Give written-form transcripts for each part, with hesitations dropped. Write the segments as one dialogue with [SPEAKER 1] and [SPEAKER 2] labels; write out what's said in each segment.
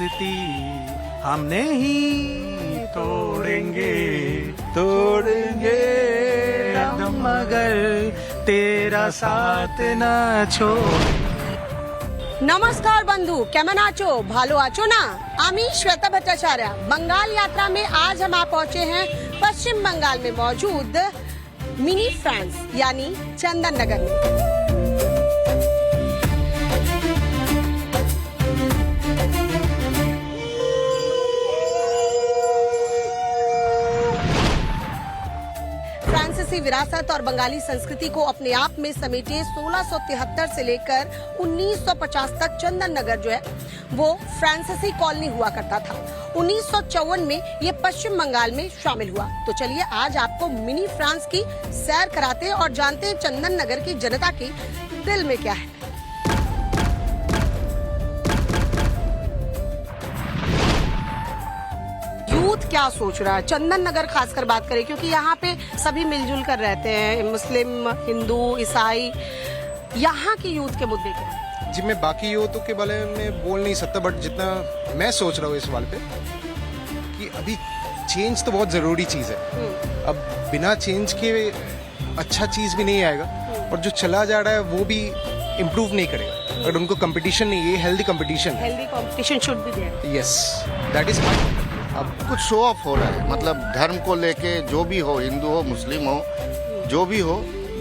[SPEAKER 1] दोस्ती हम नहीं तोड़ेंगे तोड़ेंगे हम मगर तेरा साथ ना छोड़।
[SPEAKER 2] नमस्कार बंधु, केमन आचो? भालो आचो ना? आमी श्वेता भट्टाचार्य। बंगाल यात्रा में आज हम पहुंचे हैं पश्चिम बंगाल में मौजूद मिनी फ्रांस यानी चंदन नगर में। फ्रांसीसी विरासत और बंगाली संस्कृति को अपने आप में समेटे 1673 से लेकर 1950 तक चंदन नगर जो है वो फ्रांसीसी कॉलोनी हुआ करता था। 1954 में ये पश्चिम बंगाल में शामिल हुआ। तो चलिए आज आपको मिनी फ्रांस की सैर कराते हैं और जानते हैं चंदन नगर की जनता के दिल में क्या है। यूथ क्या सोच रहा है, चंदन नगर खासकर बात करें क्योंकि यहाँ पे सभी मिलजुल कर रहते हैं, मुस्लिम, हिंदू, ईसाई। यहाँ की यूथ के मुद्दे क्या हैं?
[SPEAKER 3] जी मैं बाकी यूथों के बारे में बोल नहीं सकता, बट जितना मैं सोच रहा हूँ इस सवाल पे कि अभी चेंज तो बहुत ज़रूरी चीज़ है। अब बिना चेंज के अच्छा चीज़ भी नहीं आएगा और जो चला जा रहा है वो भी इम्प्रूव नहीं करेगा अगर उनको कंपटीशन नहीं है। Healthy competition
[SPEAKER 2] should be there.
[SPEAKER 3] Yes, that is my.
[SPEAKER 4] अब कुछ शो ऑफ हो रहा है, मतलब धर्म को लेके जो भी हो, हिंदू हो मुस्लिम हो जो भी हो,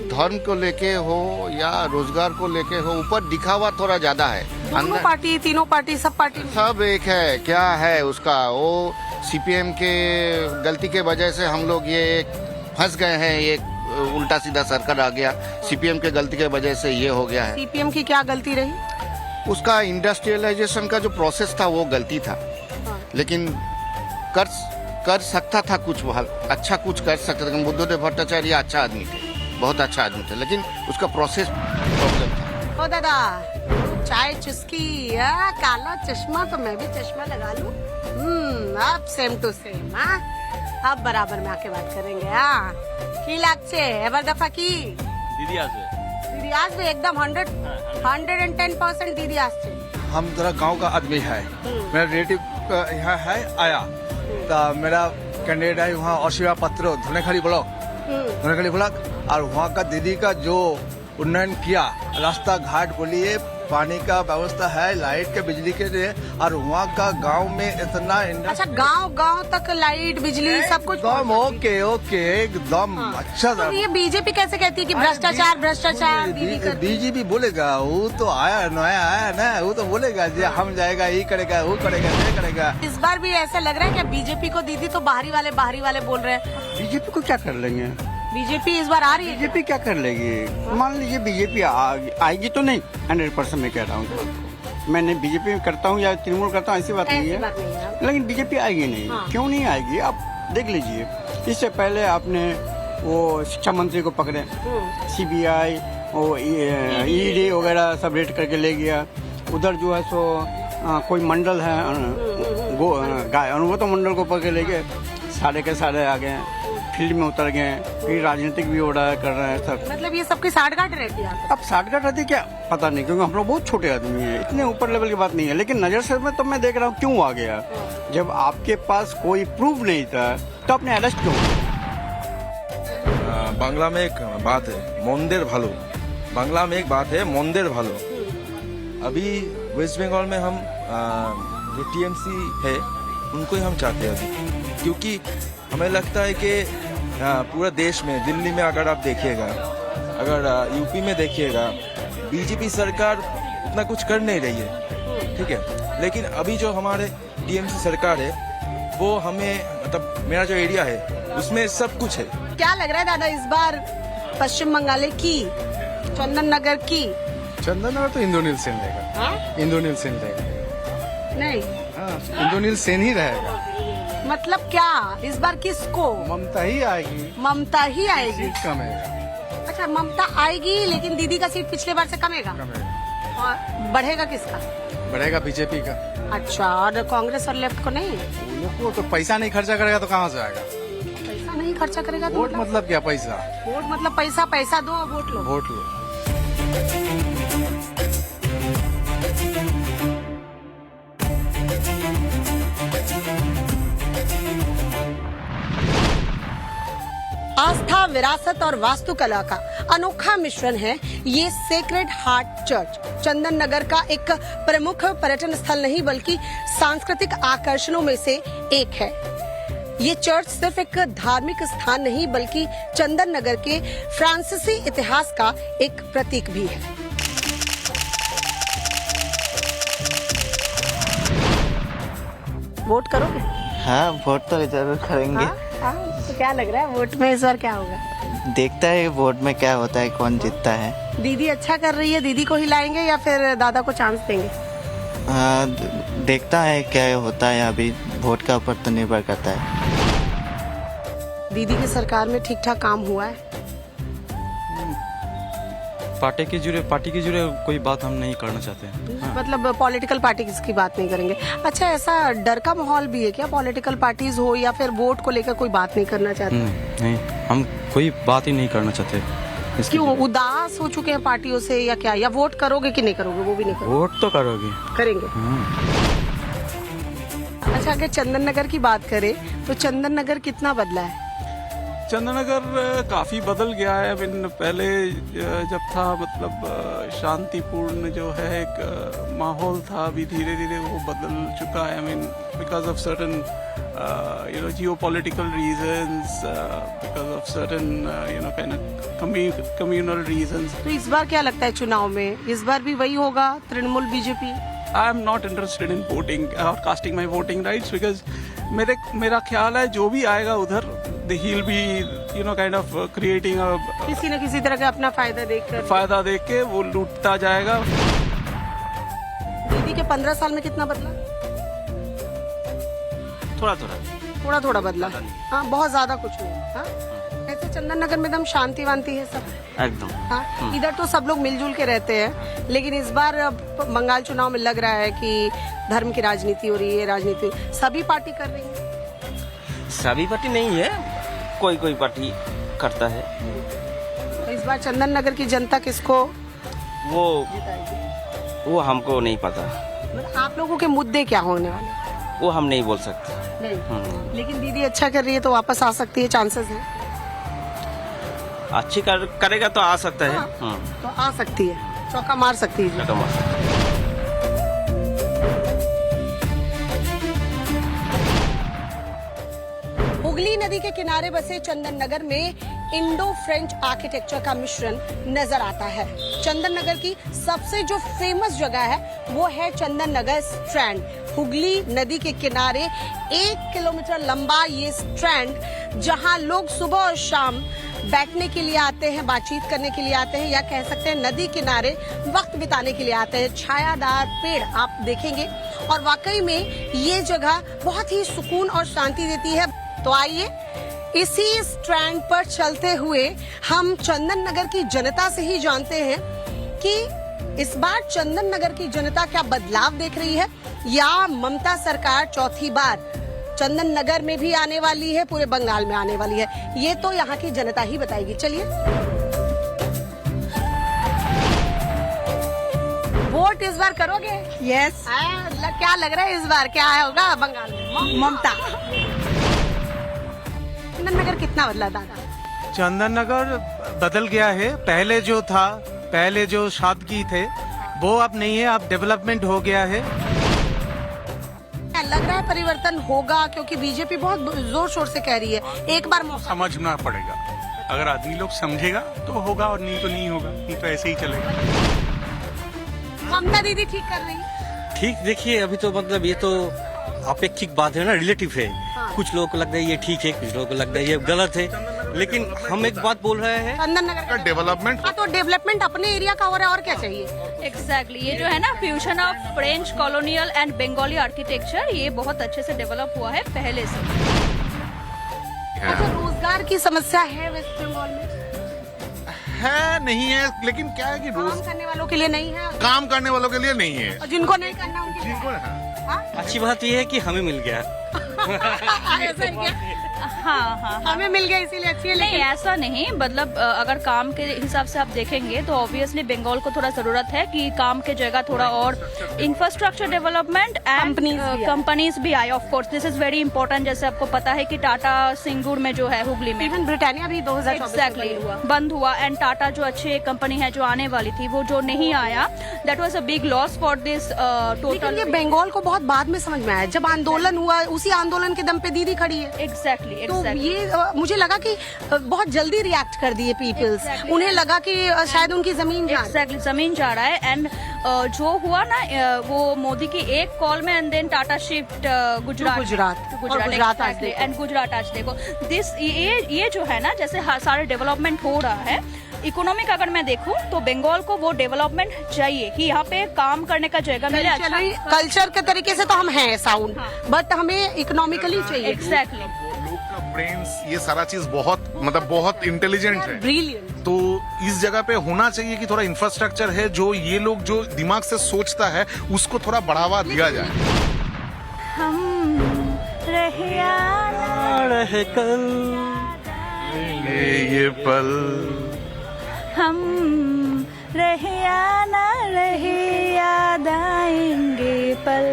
[SPEAKER 4] धर्म को लेके हो या रोजगार को लेके हो, ऊपर दिखावा थोड़ा ज्यादा है।
[SPEAKER 2] दोनों पार्टी, तीनों पार्टी, सब पार्टी
[SPEAKER 4] सब एक है। क्या है उसका, वो सीपीएम के गलती के वजह से हम लोग ये फंस गए हैं। ये उल्टा सीधा सरकार आ गया, सीपीएम के गलती के वजह से ये हो गया है।
[SPEAKER 2] सीपीएम की क्या गलती रही?
[SPEAKER 4] उसका इंडस्ट्रियलाइजेशन का जो प्रोसेस था वो गलती था, लेकिन कर सकता था कुछ अच्छा कुछ कर सकता था। लेकिन बुद्धदेव भट्टाचार्य अच्छा आदमी थे, बहुत अच्छा आदमी थे, लेकिन उसका प्रोसेस प्रॉब्लम था।
[SPEAKER 2] ओ दादा, चाय चुस्की, काला चश्मा, तो मैं भी चश्मा लगा लूं। अब सेम टू सेम। अब बराबर में आके बात करेंगे। की लागছে এবার दफा की
[SPEAKER 5] दीदी
[SPEAKER 2] আসবে एकदम 110% दीदी আসছে।
[SPEAKER 1] हम जरा गांव का आदमी है, मेरा रिलेटिव यहाँ है आया, तो मेरा कैंडिडेट है वहाँ अशिवा पत्र धनेखाली ब्लॉक, और वहाँ का दीदी का जो उन्नयन किया, रास्ता घाट बोलिए, पानी का व्यवस्था है, लाइट के बिजली के लिए, और वहाँ का गांव में इतना
[SPEAKER 2] अच्छा, गांव तक लाइट बिजली सब कुछ
[SPEAKER 1] एकदम ओके एकदम अच्छा था।
[SPEAKER 2] तो ये बीजेपी कैसे कहती है कि भ्रष्टाचार
[SPEAKER 1] बीजेपी बोलेगा, वो तो नया आया ना, वो तो बोलेगा जी हम जाएगा, ये करेगा, वो करेगा, ये करेगा।
[SPEAKER 2] इस बार भी ऐसा लग रहा है कि बीजेपी को दीदी तो बाहरी वाले बोल रहे हैं।
[SPEAKER 6] बीजेपी को क्या कर लेंगे?
[SPEAKER 2] बीजेपी इस बार आ रही है।
[SPEAKER 6] बीजेपी क्या कर लेगी? मान लीजिए बीजेपी आएगी तो नहीं, 100% मैं कह रहा हूँ। मैंने बीजेपी करता हूँ या तृणमूल करता हूँ, ऐसी बात नहीं है, लेकिन बीजेपी आएगी नहीं। क्यों नहीं आएगी आप देख लीजिए। इससे पहले आपने वो शिक्षा मंत्री को पकड़े, सीबीआई वो ईडी वगैरह सब रेड करके ले गया। उधर जो है सो कोई मंडल है अनुव्रत मंडल को पकड़ ले गए, सारे के सारे आ गए, फील्ड में उतर गए, फिर राजनीतिक भी हो रहा है, कर रहे हैं सब।
[SPEAKER 2] मतलब ये सबकी साठगांठ रहती है।
[SPEAKER 6] अब साठगांठ रहती क्या पता नहीं, क्योंकि हम लोग बहुत छोटे आदमी हैं, इतने ऊपर लेवल की बात नहीं है। लेकिन नजर से में तो मैं देख रहा हूँ क्यों आ गया। जब आपके पास कोई प्रूफ नहीं था तो आपने अरेस्ट क्यों?
[SPEAKER 7] बांग्ला में एक बात है, मंदिर भालो। बांग्ला में एक बात है, मंदिर भालो। अभी वेस्ट बंगाल में हम जो टीएमसी है उनको ही हम चाहते हैं अभी, क्योंकि हमें लगता है कि पूरा देश में, दिल्ली में अगर आप देखिएगा, अगर यूपी में देखिएगा, बीजेपी सरकार उतना कुछ कर नहीं रही है, ठीक है। लेकिन अभी जो हमारे टीएमसी सरकार है वो हमें, मतलब मेरा जो एरिया है उसमें सब कुछ है।
[SPEAKER 2] क्या लग रहा है दादा इस बार पश्चिम बंगाल की चंदन नगर की?
[SPEAKER 3] चंदन नगर तो इंद्रनील सेन रहेगा। इंद्रनील सेन रहेगा।
[SPEAKER 2] नहीं,
[SPEAKER 3] इंद्रनील सेन ही रहेगा।
[SPEAKER 2] मतलब क्या इस बार किसको?
[SPEAKER 3] ममता ही आएगी।
[SPEAKER 2] ममता ही आएगी।
[SPEAKER 3] सीट कमेगा।
[SPEAKER 2] अच्छा, ममता आएगी, लेकिन दीदी का सीट पिछले बार से कमेगा। और बढ़ेगा किसका?
[SPEAKER 3] बढ़ेगा बीजेपी का।
[SPEAKER 2] अच्छा, और कांग्रेस और लेफ्ट को नहीं?
[SPEAKER 3] उन लोग को तो पैसा नहीं खर्चा करेगा तो कहाँ से आएगा?
[SPEAKER 2] पैसा नहीं खर्चा करेगा तो
[SPEAKER 3] वोट मतलब क्या? पैसा।
[SPEAKER 2] वोट मतलब पैसा दो, वोट लो।
[SPEAKER 3] वोट लो।
[SPEAKER 2] आस्था, विरासत और वास्तुकला का अनोखा मिश्रण है ये sacred heart church. Chandan Nagar का एक प्रमुख पर्यटन स्थल नहीं बल्कि सांस्कृतिक आकर्षणों में से एक है। ये चर्च सिर्फ एक धार्मिक स्थान नहीं बल्कि चंदन नगर के फ्रांसीसी इतिहास का एक प्रतीक भी है। वोट करोगे?
[SPEAKER 5] हाँ, वोट तो जरूर करेंगे।
[SPEAKER 2] हाँ, तो क्या लग रहा है वोट में इस बार क्या होगा?
[SPEAKER 5] देखता है वोट में क्या होता है, कौन जीतता है।
[SPEAKER 2] दीदी अच्छा कर रही है, दीदी को हिलाएंगे या फिर दादा को चांस देंगे?
[SPEAKER 5] देखता है क्या होता है, अभी वोट का ऊपर तो निर्भर करता है।
[SPEAKER 2] दीदी की सरकार में ठीक ठाक काम हुआ है?
[SPEAKER 8] पार्टी के जुड़े कोई बात हम नहीं करना चाहते हैं।
[SPEAKER 2] मतलब पॉलिटिकल पार्टी की बात नहीं करेंगे। अच्छा, ऐसा डर का माहौल भी है क्या? पॉलिटिकल पार्टीज हो या फिर वोट को लेकर कोई बात नहीं करना चाहते?
[SPEAKER 8] नहीं, हम कोई बात ही नहीं करना चाहते। इसके
[SPEAKER 2] क्यों,
[SPEAKER 8] जुड़े।
[SPEAKER 2] उदास हो चुके हैं पार्टियों से या क्या? या वोट करोगे कि नहीं करोगे? वो भी नहीं करोगे?
[SPEAKER 8] वोट तो करोगे।
[SPEAKER 2] करेंगे। अच्छा, अगर चंदन नगर की बात करें तो चंदन नगर कितना बदला है?
[SPEAKER 9] चंदननगर काफ़ी बदल गया है। पहले जब था मतलब शांतिपूर्ण जो है एक माहौल था, अभी धीरे धीरे वो बदल चुका है। Because of certain geopolitical reasons, because of certain kind of communal reasons.
[SPEAKER 2] तो इस बार क्या लगता है चुनाव में? इस बार भी वही होगा, Trinamool BJP?
[SPEAKER 9] I am not interested in voting or casting my voting rights because मेरा ख्याल है जो भी आएगा उधर he'll be kind of creating a
[SPEAKER 2] किसी न किसी तरह का अपना फायदा देखकर।
[SPEAKER 9] फायदा देख के वो लूटता जाएगा।
[SPEAKER 2] दीदी के 15 साल में कितना बदला? थोड़ा थोड़ा बदला। हाँ, बहुत ज्यादा कुछ नहीं। हाँ, ऐसे चंदन नगर में एकदम शांति वांति है सब
[SPEAKER 5] एकदम।
[SPEAKER 2] हाँ, इधर तो सब लोग मिलजुल के रहते हैं, लेकिन इस बार बंगाल चुनाव में लग रहा है कि धर्म की राजनीति हो रही है। राजनीति सभी पार्टी कर रही है।
[SPEAKER 10] सभी पार्टी नहीं है, कोई कोई पार्टी करता है।
[SPEAKER 2] तो इस बार चंदन नगर की जनता किसको
[SPEAKER 10] वो हमको नहीं पता,
[SPEAKER 2] मतलब आप लोगों के मुद्दे क्या होने वाले?
[SPEAKER 10] वो हम नहीं बोल सकते।
[SPEAKER 2] नहीं, लेकिन दीदी अच्छा कर रही है तो वापस आ सकती है, चांसेस है।
[SPEAKER 10] अच्छी करेगा तो आ सकता है।
[SPEAKER 2] तो आ सकती है, चौका मार सकती है।
[SPEAKER 10] चौका मार सकता है।
[SPEAKER 2] हुगली नदी के किनारे बसे चंदन नगर में इंडो फ्रेंच आर्किटेक्चर का मिश्रण नजर आता है। चंदन नगर की सबसे जो फेमस जगह है वो है चंदन नगर स्ट्रैंड। हुगली नदी के किनारे 1 किलोमीटर लंबा ये स्ट्रैंड, जहां लोग सुबह और शाम बैठने के लिए आते हैं, बातचीत करने के लिए आते हैं, या कह सकते हैं नदी किनारे वक्त बिताने के लिए आते हैं। छायादार पेड़ आप देखेंगे और वाकई में ये जगह बहुत ही सुकून और शांति देती है। तो आइए इसी स्ट्रैंड पर चलते हुए हम चंदन नगर की जनता से ही जानते हैं कि इस बार चंदन नगर की जनता क्या बदलाव देख रही है, या ममता सरकार चौथी बार चंदन नगर में भी आने वाली है, पूरे बंगाल में आने वाली है। ये तो यहाँ की जनता ही बताएगी। चलिए, वोट इस बार करोगे?
[SPEAKER 11] यस।
[SPEAKER 2] क्या लग रहा है इस बार क्या होगा बंगाल में?
[SPEAKER 11] ममता।
[SPEAKER 2] चंदन नगर कितना बदला दादा?
[SPEAKER 12] चंदन नगर बदल गया है। पहले जो सादगी थे वो अब नहीं है, अब डेवलपमेंट हो गया है।
[SPEAKER 2] लग रहा है परिवर्तन होगा, क्योंकि बीजेपी बहुत जोर शोर से कह रही है। एक बार मौका
[SPEAKER 13] समझना पड़ेगा। अगर आदमी लोग समझेगा तो होगा, और नहीं तो नहीं होगा, नहीं तो ऐसे ही चलेगा।
[SPEAKER 2] ममता दीदी ठीक कर रही है।
[SPEAKER 14] ठीक, देखिए अभी तो मतलब ये तो अपेक्षित बात है ना, रिलेटिव है। कुछ लोगों को लगता है ये ठीक है, कुछ लोगों को लगता है ये गलत है, लेकिन हम एक बात बोल रहे हैं,
[SPEAKER 2] चंदन नगर का
[SPEAKER 13] डेवलपमेंट।
[SPEAKER 2] तो डेवलपमेंट अपने एरिया का हो रहा है, और क्या चाहिए?
[SPEAKER 11] एग्जैक्टली, ये जो है ना fusion of French colonial and Bengali architecture, ये बहुत अच्छे से डेवलप हुआ है पहले से।
[SPEAKER 2] अच्छा, रोजगार की समस्या है वेस्ट बंगाल में?
[SPEAKER 13] है नहीं है, लेकिन क्या है कि
[SPEAKER 2] काम करने वालों के लिए नहीं है,
[SPEAKER 13] काम करने वालों के लिए नहीं है,
[SPEAKER 2] और जिनको नहीं करना उनके लिए।
[SPEAKER 14] अच्छी बात ये है कि हमें मिल गया।
[SPEAKER 2] ऐसा ही क्या?
[SPEAKER 11] हाँ
[SPEAKER 2] हमें मिल गया इसीलिए अच्छी है।
[SPEAKER 11] नहीं ऐसा नहीं, मतलब अगर काम के हिसाब से आप देखेंगे तो ऑब्वियसली बंगाल को थोड़ा जरूरत है कि काम के जगह थोड़ा और इंफ्रास्ट्रक्चर डेवलपमेंट एंड कंपनीज भी आए। Of course this is very important. जैसे आपको पता है कि टाटा सिंगूर में जो है हुगली में,
[SPEAKER 2] इवन ब्रिटानिया भी 2024
[SPEAKER 11] एग्जैक्टली बंद हुआ एंड टाटा जो अच्छी कंपनी है जो आने वाली थी वो जो नहीं आया, that was a big loss for this total.
[SPEAKER 2] ये बंगाल को बहुत बाद में समझ में आया, जब आंदोलन हुआ, उसी आंदोलन के दम पे दीदी खड़ी है।
[SPEAKER 11] एग्जैक्टली
[SPEAKER 2] तो ये मुझे लगा कि बहुत जल्दी रिएक्ट कर दिए पीपल्स। उन्हें लगा कि शायद उनकी जमीन
[SPEAKER 11] जमीन जा रहा है एंड जो हुआ ना वो मोदी की एक कॉल में and then Tata shift Gujarat and Gujarat आज देखो दिस ये जो है ना, जैसे सारे डेवलपमेंट हो रहा है इकोनॉमिक, अगर मैं देखूं तो बंगाल को वो डेवलपमेंट चाहिए कि यहाँ पे काम करने का जगह मिले। अच्छा
[SPEAKER 2] कल्चर के तरीके से तो हम हैं साउंड, बट हमें इकोनॉमिकली चाहिए।
[SPEAKER 11] एग्जैक्टली
[SPEAKER 15] ब्रेन्स ये सारा चीज बहुत मतलब बहुत इंटेलिजेंट है,
[SPEAKER 2] ब्रिलियंट।
[SPEAKER 15] तो इस जगह पे होना चाहिए कि थोड़ा इंफ्रास्ट्रक्चर है जो ये लोग जो दिमाग से सोचता है उसको थोड़ा बढ़ावा दिया जाए।
[SPEAKER 11] हम रहे
[SPEAKER 8] कल
[SPEAKER 15] ये पल
[SPEAKER 11] हम रहे या ना रहे याद आएंगे पल।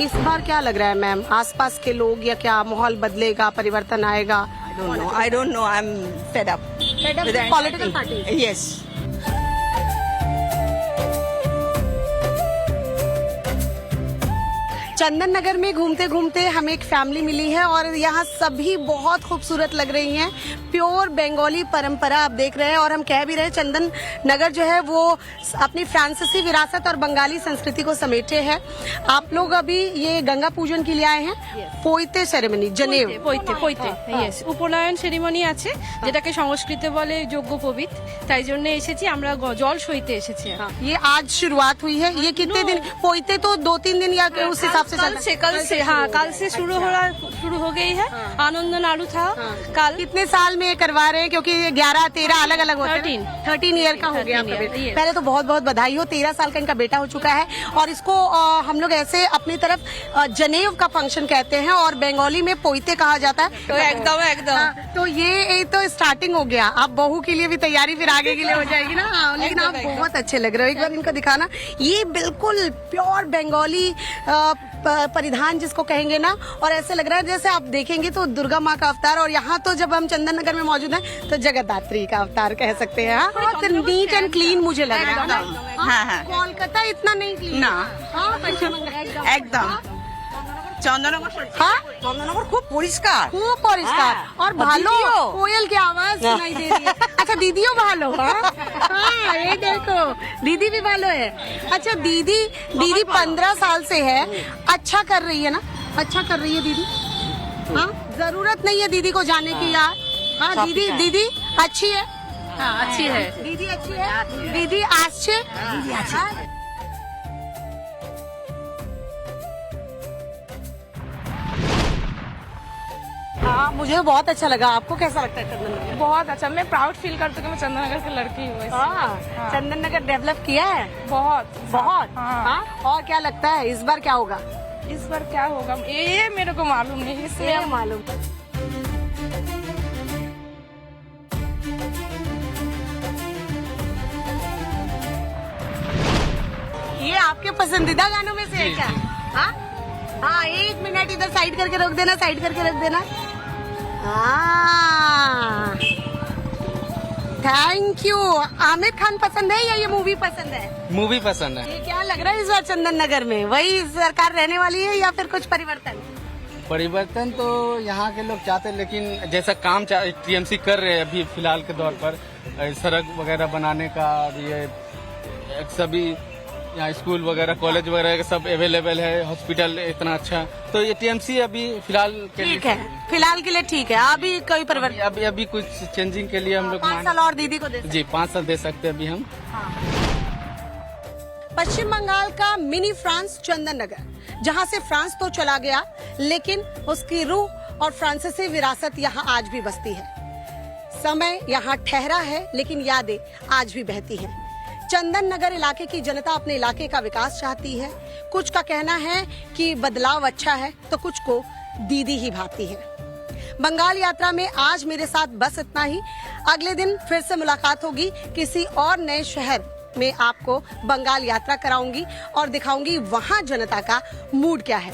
[SPEAKER 2] इस बार क्या लग रहा है मैम, आसपास के लोग या क्या माहौल बदलेगा, परिवर्तन आएगा?
[SPEAKER 16] I don't know. I'm fed up.
[SPEAKER 2] Fed up
[SPEAKER 16] with
[SPEAKER 2] with political parties?
[SPEAKER 16] Yes.
[SPEAKER 2] Chandan Nagar में घूमते घूमते हमें एक फैमिली मिली है और यहाँ सभी बहुत खूबसूरत लग रही हैं। प्योर बंगाली परंपरा आप देख रहे हैं और हम कह भी रहे हैं चंदन नगर जो है वो अपनी फ्रांसीसी विरासत और बंगाली संस्कृति को समेटे है। आप लोग अभी ये गंगा पूजन के लिए आए हैं, পৈতে সেরেমনি, জনেউ
[SPEAKER 17] পৈতে ইয়েস, উপনয়ন সেরিমনি আছে যেটাকে সংস্কৃতে বলে যজ্ঞোপবীত, তাই জন্য এসেছি আমরা জল সইতে এসেছি।
[SPEAKER 2] ये आज शुरुआत हुई है, ये कितने दिन पौते तो 2-3 दिन या उस हिसाब से
[SPEAKER 17] कल से हाँ कल से शुरू हो गई है। आनंद नाड़ू था कल।
[SPEAKER 2] कितने साल में करवा रहे हैं, क्योंकि 11-13 अलग अलग होते हैं। 13 ईयर का हो गया आपका बेटा। पहले तो बहुत बहुत बधाई हो, 13 साल का इनका बेटा हो चुका है और इसको हम लोग ऐसे अपनी तरफ जनेऊ का फंक्शन कहते हैं और बंगाली में पोइते कहा जाता है।
[SPEAKER 17] तो एकदम
[SPEAKER 2] तो ये तो स्टार्टिंग हो गया, अब बहू के लिए भी तैयारी फिर आगे के लिए हो जाएगी ना। लेकिन आप बहुत अच्छे लग रहे हो, एक बार इनको दिखाना। ये बिल्कुल प्योर बंगाली परिधान जिसको कहेंगे ना, और ऐसे लग रहा है जैसे आप देखेंगे तो दुर्गा माँ का अवतार, और यहाँ तो जब हम चंदन नगर में मौजूद हैं तो जगद्धात्री का अवतार कह सकते हैं। बहुत नीट एंड क्लीन मुझे लग रहा है।
[SPEAKER 16] हाँ
[SPEAKER 2] कोलकाता इतना नहीं क्लीन
[SPEAKER 16] ना।
[SPEAKER 2] एकदम
[SPEAKER 16] চন্দননগর খুব পরিষ্কার
[SPEAKER 2] और भालो कोयल की आवाज सुनाई दे रही है। अच्छा दीदियों भालो, हाँ ये देखो दीदी भी भालो है। अच्छा दीदी 15 साल से है, अच्छा कर रही है ना, अच्छा कर रही है दीदी। हाँ जरूरत नहीं है दीदी को जाने की यार। हाँ दीदी अच्छी है,
[SPEAKER 17] अच्छी है
[SPEAKER 2] दीदी अच्छी है, दीदी अच्छे। हाँ मुझे बहुत अच्छा लगा, आपको कैसा लगता है चंदन नगर?
[SPEAKER 17] बहुत अच्छा, मैं प्राउड फील करती हूँ कि मैं चंदन नगर की लड़की हूँ।
[SPEAKER 2] हाँ चंदन नगर डेवलप किया है
[SPEAKER 17] बहुत।
[SPEAKER 2] हाँ और क्या लगता है इस बार क्या होगा?
[SPEAKER 17] इस बार क्या होगा ये मेरे को मालूम नहीं, इससे
[SPEAKER 2] मालूम। ये आपके पसंदीदा गानों में से है क्या? हाँ 1 मिनट इधर साइड करके रख देना, साइड करके रख देना। हाँ थैंक यू। आमिर खान पसंद है या ये मूवी पसंद है?
[SPEAKER 8] मूवी पसंद है।
[SPEAKER 2] ये क्या लग रहा है इस बार चंदन नगर में वही सरकार रहने वाली है या फिर कुछ परिवर्तन
[SPEAKER 8] तो यहाँ के लोग चाहते हैं, लेकिन जैसा काम टीएमसी कर रहे हैं अभी फिलहाल के दौर पर, सड़क वगैरह बनाने का, और ये सभी यहाँ स्कूल वगैरह कॉलेज वगैरह सब अवेलेबल है, हॉस्पिटल इतना अच्छा, तो ये टीएमसी अभी फिलहाल के लिए
[SPEAKER 2] ठीक है, फिलहाल के लिए ठीक है। अभी कोई परिवर्तन
[SPEAKER 8] अभी कुछ चेंजिंग के लिए हम लोग
[SPEAKER 2] 5 साल और दीदी को दे सकते।
[SPEAKER 8] जी 5 साल दे सकते हैं अभी हम।
[SPEAKER 2] पश्चिम बंगाल का मिनी फ्रांस चंदन नगर, जहां से फ्रांस तो चला गया लेकिन उसकी रूह और फ्रांसीसी विरासत यहां आज भी बसती है। समय यहां ठहरा है लेकिन यादें आज भी बहती हैं। चंदन नगर इलाके की जनता अपने इलाके का विकास चाहती है। कुछ का कहना है कि बदलाव अच्छा है तो कुछ को दीदी ही भाती है। बंगाल यात्रा में आज मेरे साथ बस इतना ही। अगले दिन फिर से मुलाकात होगी किसी और नए शहर में। आपको बंगाल यात्रा कराऊंगी और दिखाऊंगी वहां जनता का मूड क्या है।